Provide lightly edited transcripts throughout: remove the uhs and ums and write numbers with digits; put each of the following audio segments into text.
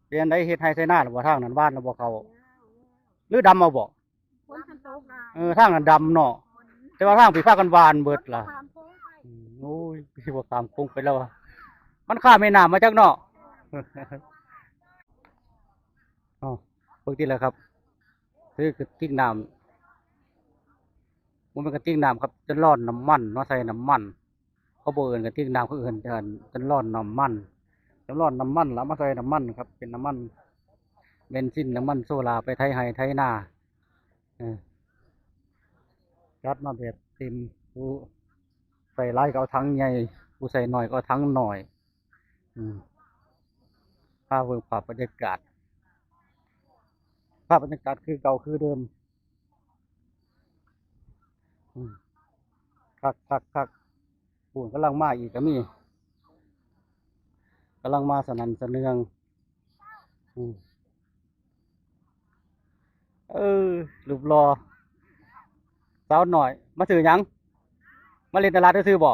เปลี่ยนได้เฮ็ดให้ใส่หน้าหรือบ่ทางนั้นบ้านหรือบ่เขาหรือดำเอาบ่ทางนั้นดำเนาะแต่ว่าทางพี่พากันหวานเบิดล่ะโอ้ยพี่บ่ตามคงไปแล้วอะมันข้ามแม่น้ำมาจากเนาะอ๋อปกติแล้วครับคือกระติกน้ำมันเป็นกระติกน้ำครับจะร้อนน้ำมันเนาะใส่น้ำมันเขาบอกเอินกระติกน้ำเขาเอินจะร้อนน้ำมันจะร้อนน้ำมันแล้วมาใส่น้ำมันครับเป็นน้ำมันเบนซินน้ำมันโซลาไปไถไห้ไถนาเออจัดมาแบบเต็มผู้ใส่ร้ายก็เอาทั้งใหญ่ผู้ใส่หน่อยก็เอาทั้งหน่อยอืมภาพเวิร์ภาพบรรยากาศภาพบรรยากาศคือเก่าคือเดิมอืมคักปูนกำลังมาอีกก็มีกำลังมาสนั่นสะเนืองอืมเออรูปรอสาวหน่อยมาซื้อหยังมาเล่นตลาดซื้อบ่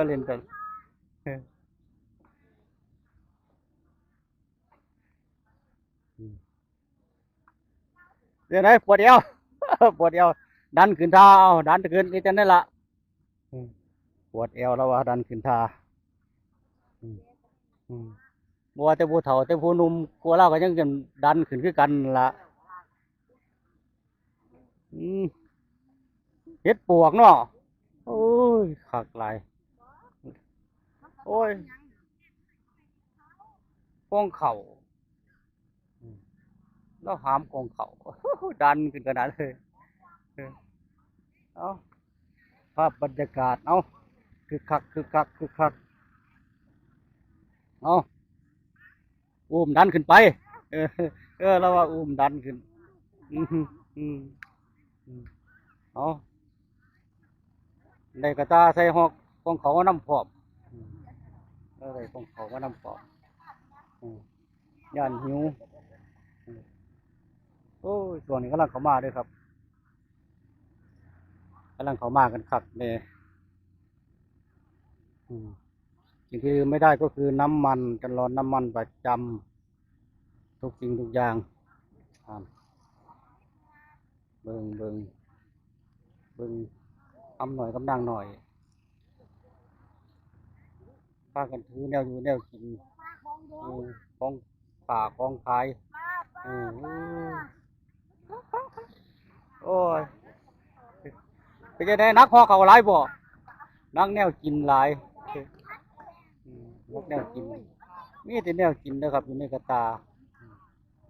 เล่นตลาดเดี๋ยวไหนปวดเอวปวดเอวดันขึ้นเท้าดันขึ้นนี่จะได้ละปวดเอวแล้วว่าดันขึ้นท่าบัวแต่ผู้เฒ่าแต่ผู้หนุ่มกลัวเราก็ยังจะดันขึ้นคือกันละเฮ็ดปวกเนาะโอ้ยขักหลายโอ้ยกองเข่าแล้วหามกองเข่าดันขึ้นขนาดเลยเอาภาพบรรยากาศเอาคือคักเอาอุ้มดันขึ้นไปเออแล้วว่าอุ้มดันขึ้นอืมอืมเอาได้กระตาใส่หอกของเขาว่าน้ำพอบได้ของเขาว่าน้ำพอบย่านหิวโอ้ยส่วนนี้กำลังเขามาด้วยครับกำลังเขามากันคักเนี่ยสิ่งที่ไม่ได้ก็คือน้ำมันจะร้อนน้ำมันประจำทุกสิ่งทุกอย่างเบิ่งทำหน่อยกำลังหน่อยพากันถือแนวอยู่แนวกินของป่าของขายโอ้ยเป็นยังไงนักหอเขาหลายบ่นักแนวกินหลายนักแนวกินมีแต่แนวกินนะครับอยู่ในกระตา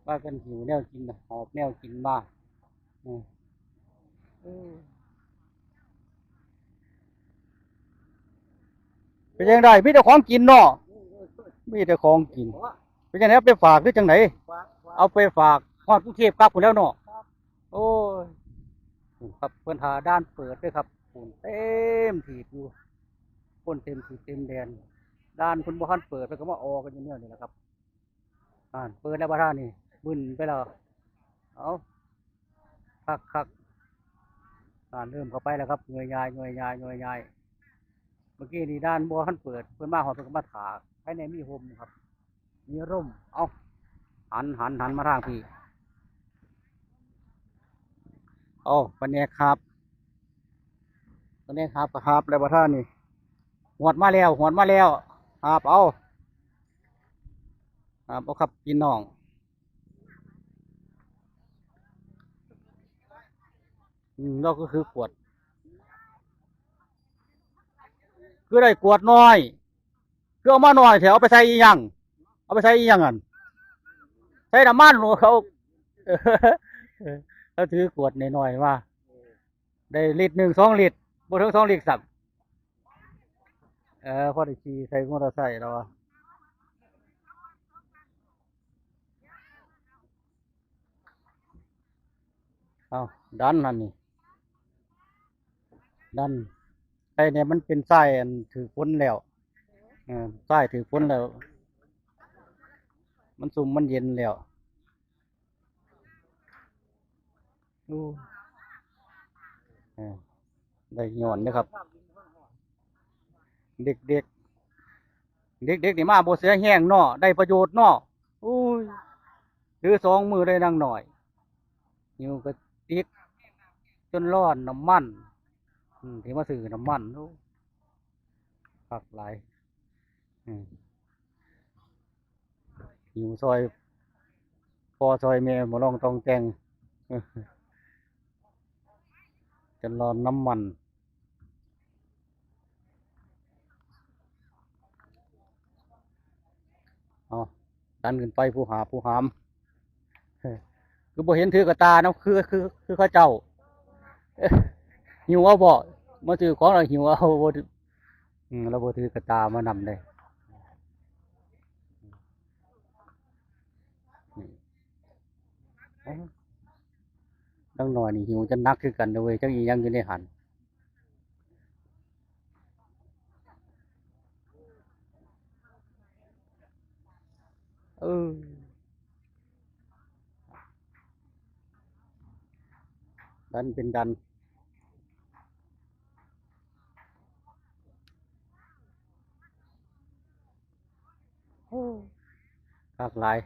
ว่ากันหิวแนวกินหอบแนวกินมาเป็นยังไงมีแต่ของกินเนาะมีแต่ของกินเป็นยังไงไปฝากหรือจังไหนเอาไปฝากฮอดกรุงเทพกลับคนแล้วเนาะโอ้ยครับเพิ่นหาด้านเปิดด้วยครับฝุ่นเต็มถีบอยู่คนเต็มถีบเต็มแดนด้านคุณบ่ทันเปิดเพิ่นก็มาออกันอยู่เนี่ยนี่แหละครับเปิดแล้วบ่ท่านี่บึ้นไปแล้วเอาคักเริ่มเข้าไปแล้วครับเงยยายเมื่อกี้นี่ด้านบัวขันเปิดเพื่อนมาหอดเพื่อนมาถาภายในมีโฮมครับมีร่มเอาหันมาทางพี่เอาปันนี้ครับปันนี้ครับแล้วบ่ท่านี่หวดมาแล้วครับเอาครับพี่น้องเราก็คือกวดคือได้กวดน้อยคือเอามาหน่อยแถวเอาไปใส่อีหยังเอาไปใส่อีหยังอ่ะใส่น้ำมันเขาเขาถือกวดหน่อยว่าได้1 ลิตร2 ลิตรบ่ถึง2 ลิตรสับพอได้ขี่ใส่มอเตอร์ไซค์แล้วเอาดันนั่นนี่ดันไอ้เนี่ยมันเป็นไส้อันถือฝนแล้วไส้ถือฝนแล้วมันซุ่มมันเย็นแล้วอู้ได้หย่อนนะครับเด็กนี่มาบ่เสียแห้งเนาะได้ประโยชน์เนาะอู้ ถือสองมือได้นั่งหน่อยหิวกระติกจนร้อนน้ำมันที่มาซื้อน้ำมันโอ้คักหลายอืมหิวซอยพอซอยแม่บ่ลองต้องแจงจนร้อนน้ำมันเอาดันขึ้นไปผู้หาผู้หามคือบ่เห็นถือกระตาเนาะคือเขาเจ้าหิวเอาบ่มาซื้อของเราหิวเอาบ่เราบ่ถือกระตามานำเลยดังหน่อยนี่หิวจะนักคือกันเลยจังอียังอยู่ในหันเออดันเป็นดันหลากหลาย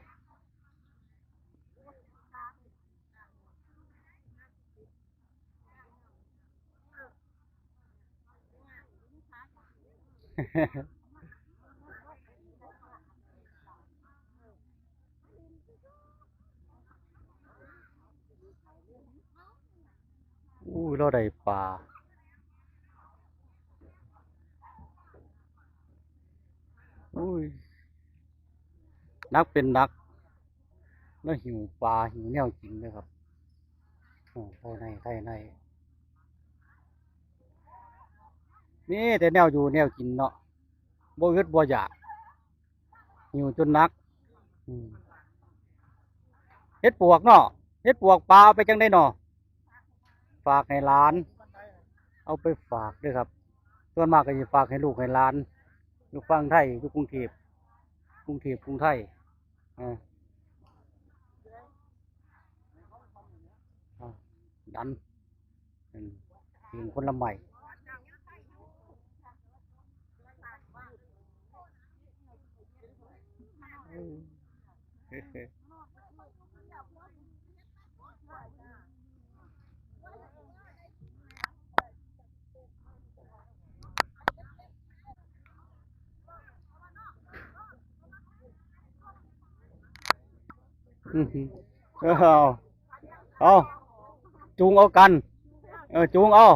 อู้เราได้ปลาอุ้ยนักเป็นนักแล้วหิวปลาหิวแนวจริงเลยครับโอ้ไทยในนี่แต่แนวอยู่แนวกินเนาะบ่อึดบ่อยากหิวจนนักอืมเฮ็ดปวกเนาะเฮ็ดปวกปลาเอาไปจังได้เนาะฝากให้หลานเอาไปฝากด้วยครับส่วนมากก็จะฝากให้ลูกให้หลานอยู่ฝั่งไทยอยู่กรุงเทพกรุงไทยอ่าอ่าดันอืมถึงคนละใหม่เอาเอาจูงเอากันจูงเอา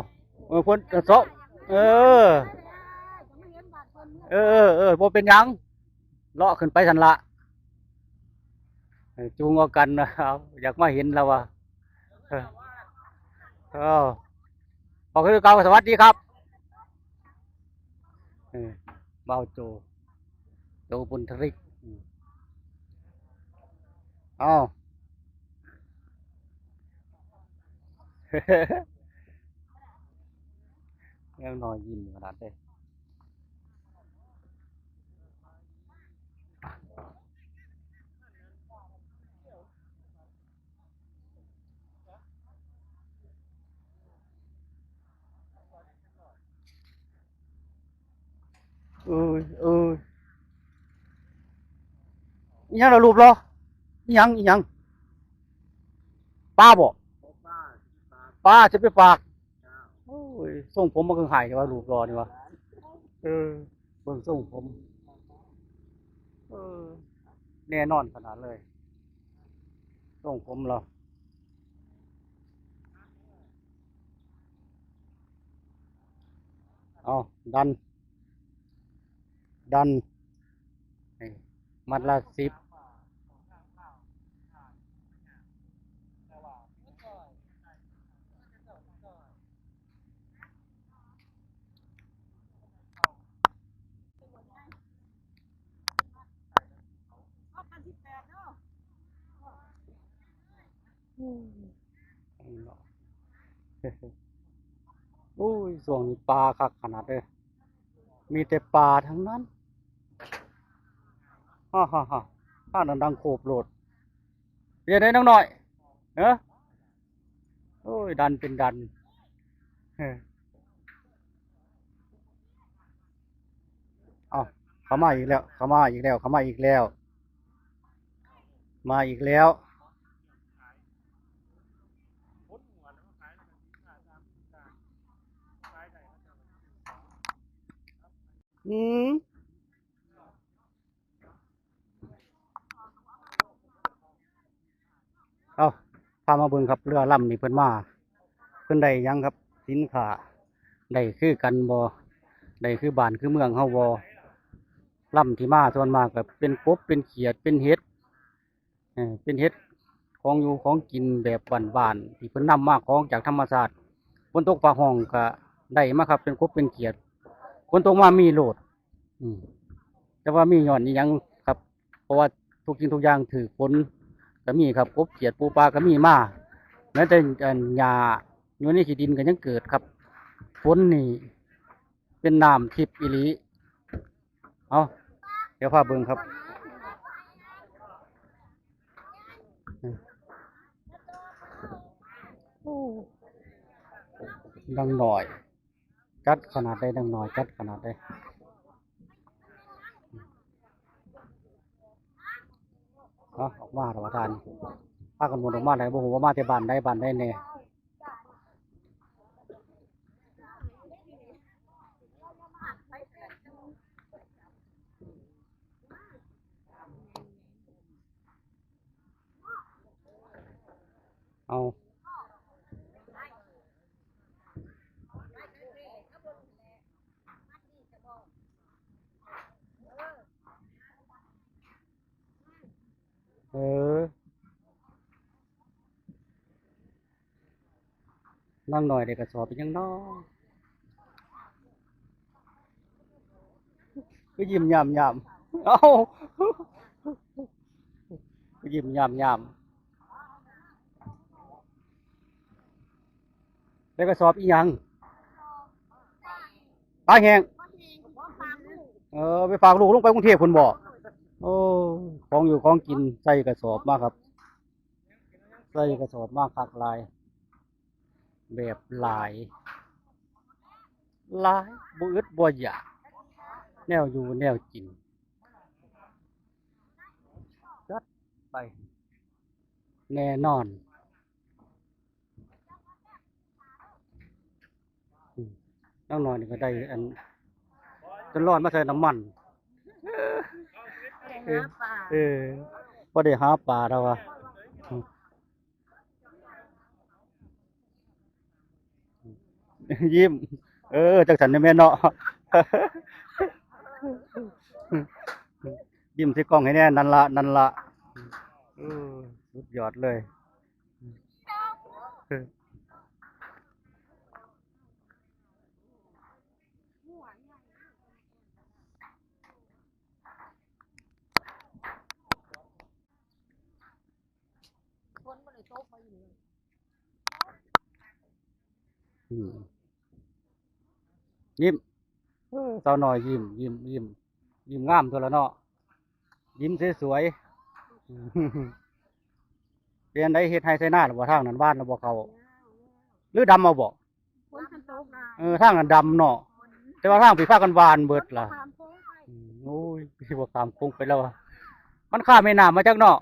คนโซะเออบ่เป็นหยังเลาะขึ้นไปทันละจูงเอากันเอาอยากมาเห็นแล้วว่ะเออเออขอคือเก่าสวัสดีครับเออเบาโจบุญทริกเอายังนอยยิ้มขนาดเลยเอออีหยังเรารูปเหรออีหยังป้าบอกป้าจะไปฝากโอ้ยส่งผมมาคือหายว่ารูปรอนี่วะเออเบิ่งส่งผมเออแน่นอนขนาดเลยส่งผมเหรอเอาดันนี่มัดละ10เนาะโอ้ยส่วงนี้ปลาคักขนาดเลยมีแต่ปลาทั้งนั้นฮ่าข้าดังโขบโหลดเรียนได้น้องหน่อยเนอะโอ้ยดันเป็นดันเออเอาเขามาอีกแล้วมาอีกแล้ว อืมเอาพามาเบิ่งครับเรือลำนี่เพิ่นมาเพิ่นได้หยังครับสินค้าได้คือกันบ่ได้คือบ้านคือเมืองเฮาบ่ลำที่มาส่วนมากก็เป็นกบเป็นเขียดเป็นเห็ดเป็นเห็ดของอยู่ของกินแบบบ้านๆที่เพิ่นนำมาของจากธรรมชาติฝนตกฟ้าห้องก็ได้มาครับเป็นกบเป็นเขียดฝนตกมามีโลดอืมแต่ว่ามีหย่อนอีหยังครับ เพราะว่าทุกสิ่งทุกอย่างถือฝนก็มีครับกบเขียดปูปลาก็มีมาแม้แต่หญ้าอยู่ในขี้ดินก็ยังเกิดครับฝนนี่เป็นน้ำทิพย์อีหลีเอาเดี๋ยวพาเบิ่งครับดังหน่อยจัดขนาดได้ดังหน่อยจัดขนาดได้เอาออกมาระทานพากันหมดออกมาไหนบ่ฮู้ว่ามาแต่บ้านใดบ้านใดแน่เอาเออนั่งหน่อยเด็กกระสอบเป็นยังน้อก็ยิ้มยามยามเอาก็ยิ้มยามยามเด็กกระสอบอีหยังปลาแห้งไปฝากลูกลงไปกรุงเทพคุณบอกโอ้ของอยู่ของกินใส่กระสอบมากครับใส่กระสอบมากคักลายแบบหลายบ่อึดบ่อยากแนวอยู่แนวกินจัดไปแน่นอนอืมน้องหน่อยนี่ก็ได้อันจนร้อนมาใส่น้ำมันเออเออพอได้หาปลาแล้ววะยิ้มจังสันนี่แม่เนาะยิ้มที่กล้องให้แน่นั่นละนั่นละเออสุดยอดเลยอืมยิ้มสาวน้อยยิ้มงามตัวละเนาะยิ้มสวยๆเป็นได้เฮ็ดให้ใส่หน้าหรือบ่ทางนั้นบ้านหรือบ่เขาหรือดำเอาบ่ทางนั้นดำเนาะแต่ว่าทางผีผ้ากันวานเบิดล่ะโอ้ยพี่บ่ตามคงไปแล้วอะมันข้ามแม่น้ำมาจากเนาะ